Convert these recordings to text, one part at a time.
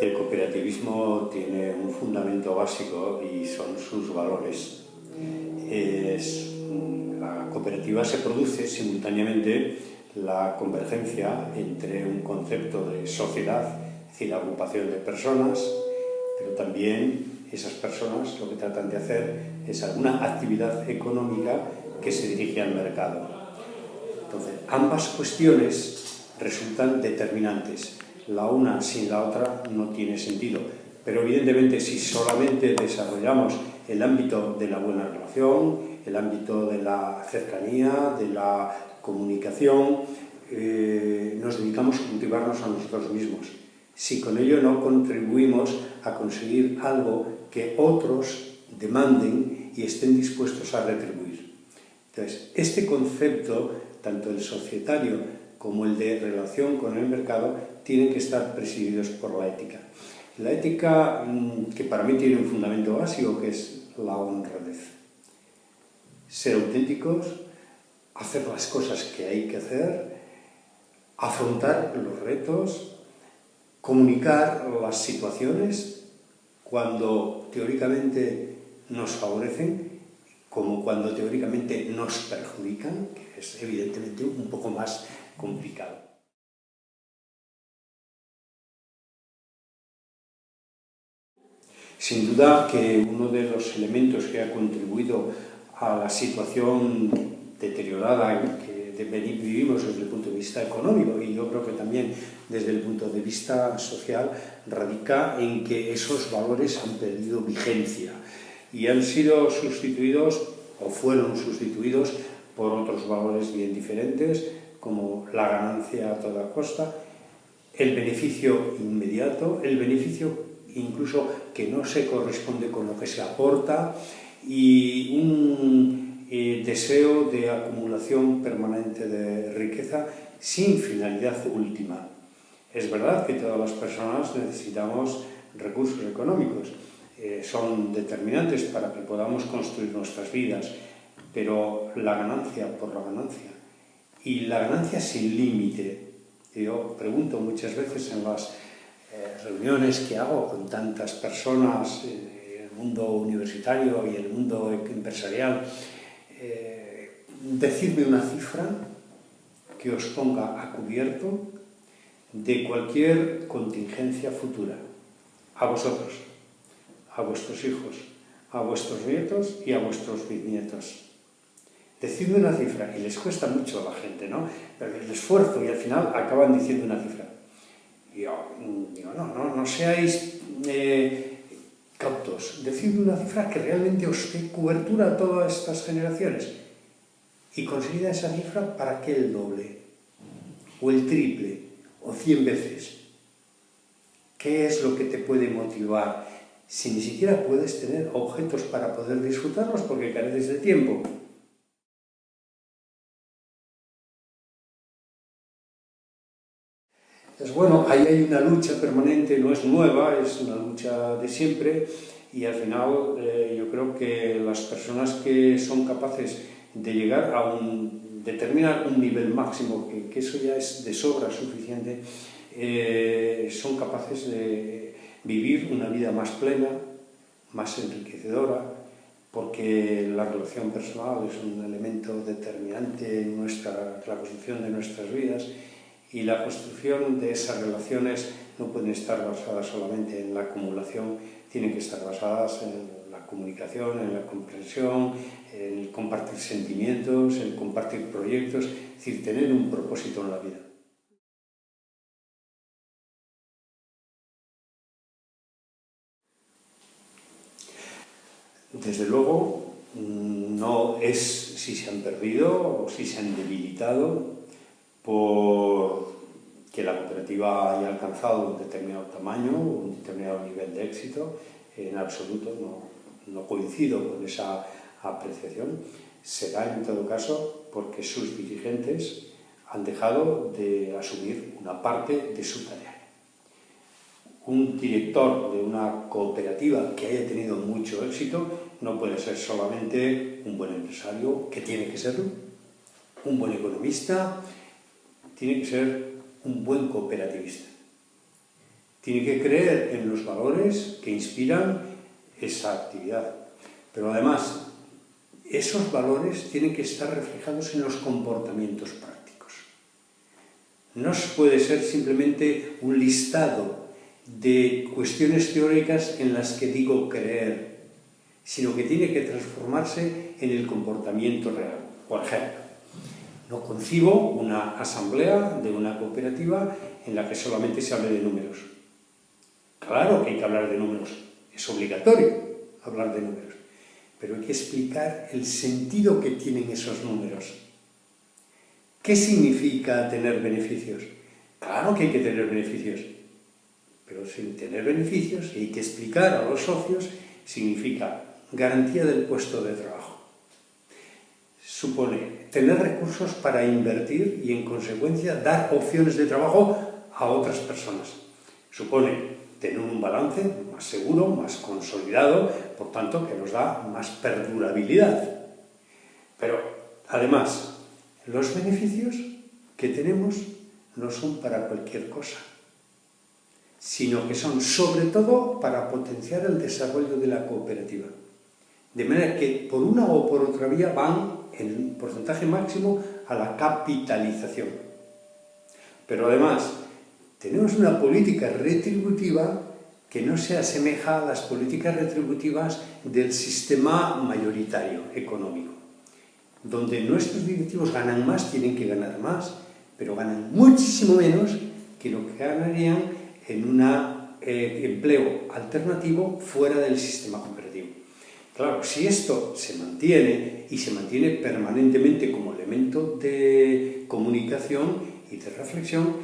El cooperativismo tiene un fundamento básico y son sus valores. La cooperativa se produce simultáneamente la convergencia entre un concepto de sociedad, es decir, la agrupación de personas, pero también esas personas lo que tratan de hacer es alguna actividad económica que se dirige al mercado. Entonces, ambas cuestiones resultan determinantes. La una sin la otra no tiene sentido, pero evidentemente si solamente desarrollamos el ámbito de la buena relación, el ámbito de la cercanía, de la comunicación, nos dedicamos a cultivarnos a nosotros mismos. Si con ello no contribuimos a conseguir algo que otros demanden y estén dispuestos a retribuir. Entonces, este concepto, tanto el societario como el de relación con el mercado, tienen que estar presididos por la ética. La ética, que para mí tiene un fundamento básico, que es la honradez. Ser auténticos, hacer las cosas que hay que hacer, afrontar los retos, comunicar las situaciones cuando teóricamente nos favorecen, como cuando teóricamente nos perjudican, que es evidentemente un poco más complicado. Sin duda que uno de los elementos que ha contribuido a la situación deteriorada que vivimos desde el punto de vista económico, y yo creo que también desde el punto de vista social, radica en que esos valores han perdido vigencia y han sido sustituidos o fueron sustituidos por otros valores bien diferentes, como la ganancia a toda costa, el beneficio inmediato, el beneficio incluso que no se corresponde con lo que se aporta, y un deseo de acumulación permanente de riqueza sin finalidad última. Es verdad que todas las personas necesitamos recursos económicos, son determinantes para que podamos construir nuestras vidas, pero la ganancia por la ganancia, y la ganancia sin límite. Yo pregunto muchas veces en las reuniones que hago con tantas personas en el mundo universitario y en el mundo empresarial, decidme una cifra que os ponga a cubierto de cualquier contingencia futura, a vosotros, a vuestros hijos, a vuestros nietos y a vuestros bisnietos. Decidme una cifra, y les cuesta mucho a la gente, ¿no? Pero el esfuerzo, y al final acaban diciendo una cifra. Y yo digo, no seáis cautos, decidme una cifra que realmente os dé cobertura a todas estas generaciones. Y conseguida esa cifra, ¿para qué el doble? O el triple, o 100 veces. ¿Qué es lo que te puede motivar si ni siquiera puedes tener objetos para poder disfrutarlos porque careces de tiempo? Entonces, bueno, ahí hay una lucha permanente, no es nueva, es una lucha de siempre, y al final yo creo que las personas que son capaces de llegar a determinar un nivel máximo, que eso ya es de sobra suficiente, son capaces de vivir una vida más plena, más enriquecedora, porque la relación personal es un elemento determinante en la construcción de nuestras vidas, y la construcción de esas relaciones no pueden estar basadas solamente en la acumulación, tienen que estar basadas en la comunicación, en la comprensión, en el compartir sentimientos, en el compartir proyectos, es decir, tener un propósito en la vida. Desde luego, no es si se han perdido o si se han debilitado por que la cooperativa haya alcanzado un determinado tamaño, un determinado nivel de éxito. En absoluto no coincido con esa apreciación. Será en todo caso porque sus dirigentes han dejado de asumir una parte de su tarea. Un director de una cooperativa que haya tenido mucho éxito no puede ser solamente un buen empresario, que tiene que serlo, un buen economista, tiene que ser un buen cooperativista. tiene que creer en los valores que inspiran esa actividad. Pero además, esos valores tienen que estar reflejados en los comportamientos prácticos. No puede ser simplemente un listado de cuestiones teóricas en las que digo creer, sino que tiene que transformarse en el comportamiento real. Por ejemplo, no concibo una asamblea de una cooperativa en la que solamente se hable de números. Claro que hay que hablar de números, es obligatorio hablar de números, pero hay que explicar el sentido que tienen esos números. ¿Qué significa tener beneficios? Claro que hay que tener beneficios, pero sin tener beneficios, y hay que explicar a los socios, significa garantía del puesto de trabajo. Supone tener recursos para invertir y, en consecuencia, dar opciones de trabajo a otras personas. Supone tener un balance más seguro, más consolidado, por tanto, que nos da más perdurabilidad. Pero, además, los beneficios que tenemos no son para cualquier cosa, sino que son, sobre todo, para potenciar el desarrollo de la cooperativa. De manera que, por una o por otra vía, van en un porcentaje máximo a la capitalización. Pero además, tenemos una política retributiva que no se asemeja a las políticas retributivas del sistema mayoritario económico, donde nuestros directivos ganan más, tienen que ganar más, pero ganan muchísimo menos que lo que ganarían en un empleo alternativo fuera del sistema cooperativo. Claro, si esto se mantiene, y se mantiene permanentemente como elemento de comunicación y de reflexión,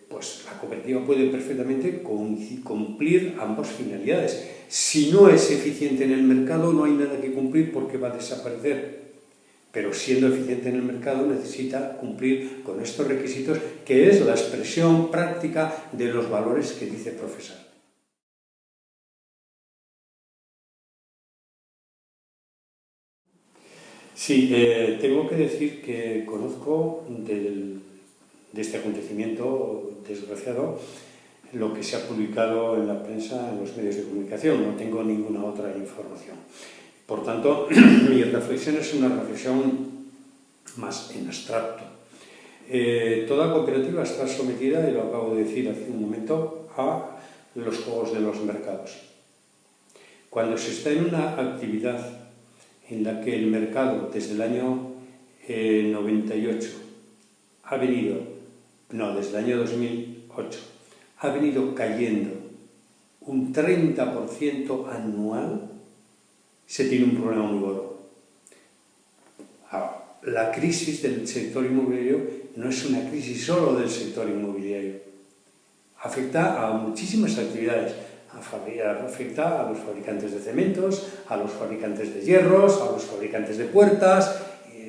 pues la cooperativa puede perfectamente cumplir ambas finalidades. Si no es eficiente en el mercado, no hay nada que cumplir porque va a desaparecer. Pero siendo eficiente en el mercado necesita cumplir con estos requisitos, que es la expresión práctica de los valores que dice profesar. Sí, tengo que decir que conozco de este acontecimiento desgraciado lo que se ha publicado en la prensa, en los medios de comunicación. No tengo ninguna otra información. Por tanto, mi reflexión es una reflexión más en abstracto. Toda cooperativa está sometida, y lo acabo de decir hace un momento, a los juegos de los mercados. Cuando se está en una actividad en la que el mercado desde el año 98 ha venido, no, desde el año 2008, ha venido cayendo un 30% anual, se tiene un problema muy gordo. Ahora, la crisis del sector inmobiliario no es una crisis solo del sector inmobiliario. Afecta a muchísimas actividades. Afecta a los fabricantes de cementos, a los fabricantes de hierros, a los fabricantes de puertas,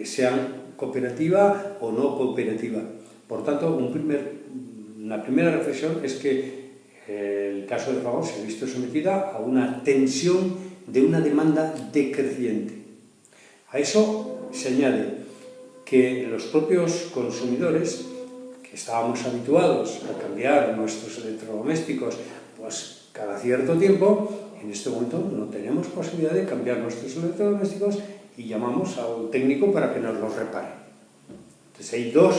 sean cooperativa o no cooperativa. Por tanto, una primera reflexión es que el caso de Fagor se ha visto sometida a una tensión de una demanda decreciente. A eso se añade que los propios consumidores, que estábamos habituados a cambiar nuestros electrodomésticos pues cada cierto tiempo, en este momento no tenemos posibilidad de cambiar nuestros electrodomésticos y llamamos a un técnico para que nos los repare. Entonces hay dos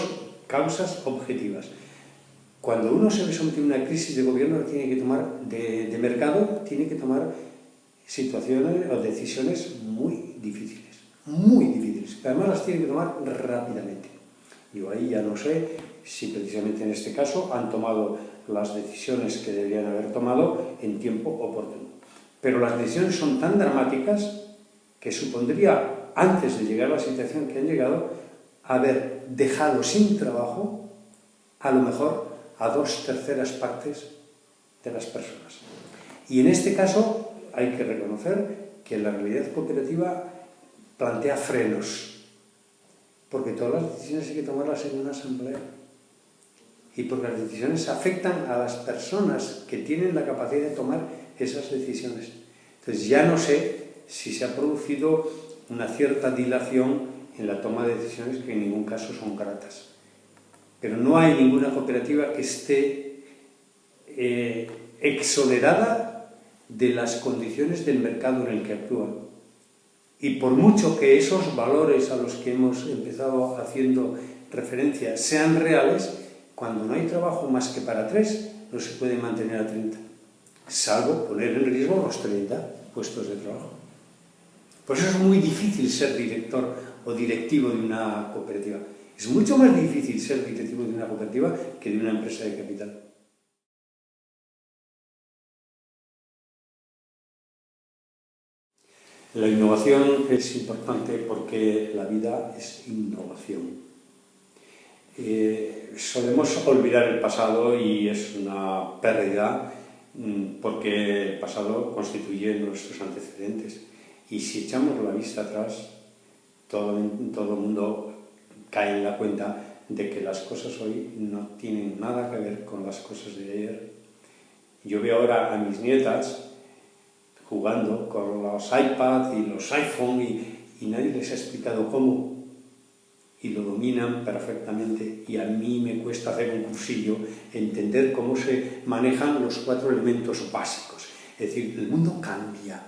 causas objetivas. Cuando uno se ve sometido a una crisis de gobierno tiene que tomar, de mercado, tiene que tomar situaciones o decisiones muy difíciles, que además las tiene que tomar rápidamente. Yo ahí ya no sé si precisamente en este caso han tomado las decisiones que debían haber tomado en tiempo oportuno. Pero las decisiones son tan dramáticas que supondría, antes de llegar a la situación que han llegado, haber dejado sin trabajo, a lo mejor, a 2/3 partes de las personas. Y en este caso hay que reconocer que la realidad cooperativa plantea frenos, porque todas las decisiones hay que tomarlas en una asamblea. Y porque las decisiones afectan a las personas que tienen la capacidad de tomar esas decisiones. Entonces ya no sé si se ha producido una cierta dilación en la toma de decisiones que en ningún caso son gratas. Pero no hay ninguna cooperativa que esté exonerada de las condiciones del mercado en el que actúa. Y por mucho que esos valores a los que hemos empezado haciendo referencia sean reales, cuando no hay trabajo más que para 3, no se puede mantener a 30, salvo poner en riesgo los 30 puestos de trabajo. Por eso es muy difícil ser director o directivo de una cooperativa. Es mucho más difícil ser directivo de una cooperativa que de una empresa de capital. La innovación es importante porque la vida es innovación. Solemos olvidar el pasado y es una pérdida porque el pasado constituye nuestros antecedentes. Y si echamos la vista atrás, todo el mundo cae en la cuenta de que las cosas hoy no tienen nada que ver con las cosas de ayer. Yo veo ahora a mis nietas jugando con los iPads y los iPhone y nadie les ha explicado cómo, y lo dominan perfectamente, y a mí me cuesta hacer un cursillo, entender cómo se manejan los 4 elementos básicos. Es decir, el mundo cambia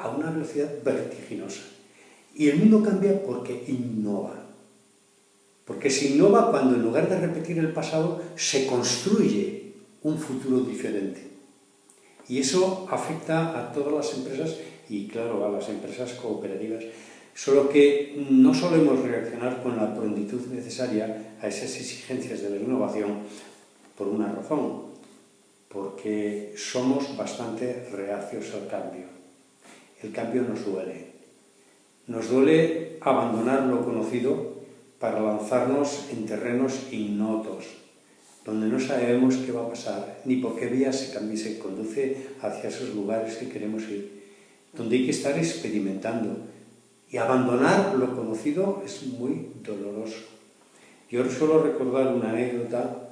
a una velocidad vertiginosa, y el mundo cambia porque innova. Porque se innova cuando en lugar de repetir el pasado se construye un futuro diferente. Y eso afecta a todas las empresas y, claro, a las empresas cooperativas. Solo que no solemos reaccionar con la prontitud necesaria a esas exigencias de la innovación por una razón, porque somos bastante reacios al cambio. El cambio nos duele. Nos duele abandonar lo conocido para lanzarnos en terrenos ignotos, donde no sabemos qué va a pasar, ni por qué vía se conduce hacia esos lugares que queremos ir, donde hay que estar experimentando. Y abandonar lo conocido es muy doloroso. Yo suelo recordar una anécdota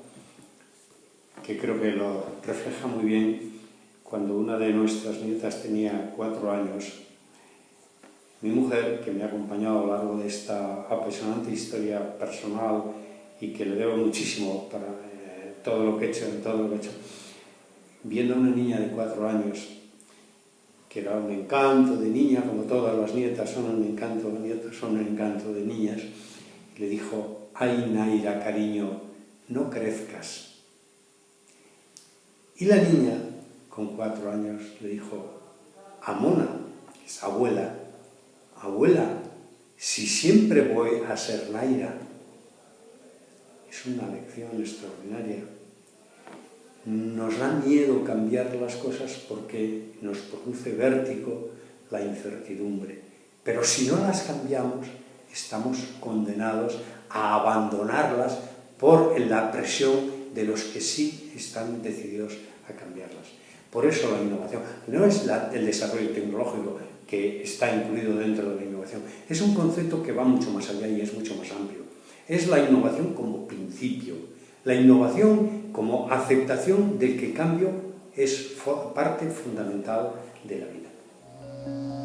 que creo que lo refleja muy bien. Cuando una de nuestras nietas tenía 4 años, mi mujer, que me ha acompañado a lo largo de esta apasionante historia personal y que le debo muchísimo para todo lo que he hecho, viendo a una niña de 4 años, que era un encanto de niña, como todas las nietas son un encanto, las nietas son un encanto de niñas, le dijo: «Ay, Naira, cariño, no crezcas». Y la niña, con 4 años, le dijo: «Amona», que es abuela, «abuela, si siempre voy a ser Naira». Es una lección extraordinaria. Nos da miedo cambiar las cosas porque nos produce vértigo la incertidumbre. Pero si no las cambiamos, estamos condenados a abandonarlas por la presión de los que sí están decididos a cambiarlas. Por eso la innovación no es el desarrollo tecnológico que está incluido dentro de la innovación. Es un concepto que va mucho más allá y es mucho más amplio. Es la innovación como principio, la innovación como aceptación del que cambio es parte fundamental de la vida.